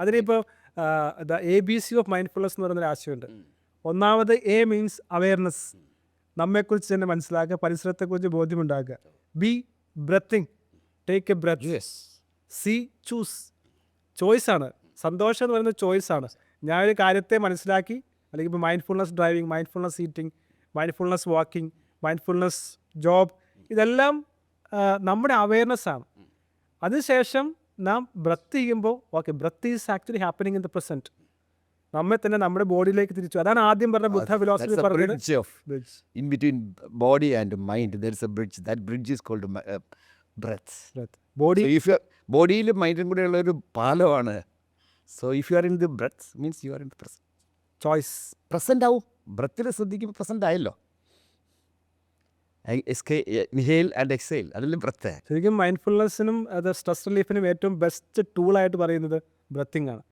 അതിനിപ്പോൾ the ABC of mindfulness എന്ന് പറയുന്നൊരു ആശയമുണ്ട്. ഒന്നാമത് A മീൻസ് അവെയർനെസ്, നമ്മെക്കുറിച്ച് തന്നെ മനസ്സിലാക്കുക, പരിസരത്തെക്കുറിച്ച് ബോധ്യമുണ്ടാക്കുക. B breathing, take a breath. C choose, ചോയ്സാണ്. സന്തോഷം എന്ന് പറയുന്നത് ചോയ്സാണ്. ഞാനൊരു കാര്യത്തെ മനസ്സിലാക്കി, അല്ലെങ്കിൽ ഇപ്പോൾ mindfulness driving, mindfulness eating, mindfulness walking, mindfulness job, ഇതെല്ലാം നമ്മുടെ അവെയർനെസ്സാണ്. അതിനുശേഷം നാം ബ്രത്ത് ചെയ്യുമ്പോൾ breath is actually happening in the present. നമ്മെ തന്നെ നമ്മുടെ ബോഡിയിലേക്ക് തിരിച്ചു. അതാണ് ആദ്യം പറഞ്ഞ ബുദ്ധ ഫിലോസഫി പറഞ്ഞത്. In between body and mind there is a bridge. That bridge is called breath. Body So if you ബോഡിയിലും മൈൻഡും കൂടെ ഉള്ള ഒരു പാലമാണ്. So if you are in the breath means you are in the present. Choice. Present ആവും. ബ്രത്തിൽ ശ്രദ്ധിക്കുമ്പോൾ present ആയല്ലോ. Inhale and exhale, അതെല്ലാം breath. ശരിക്കും മൈൻഡ്ഫുൾനെസ്സിനും അത് stress റിലീഫിനും ഏറ്റവും ബെസ്റ്റ് ടൂളായിട്ട് പറയുന്നത് ബ്രത്തിങ് ആണ്.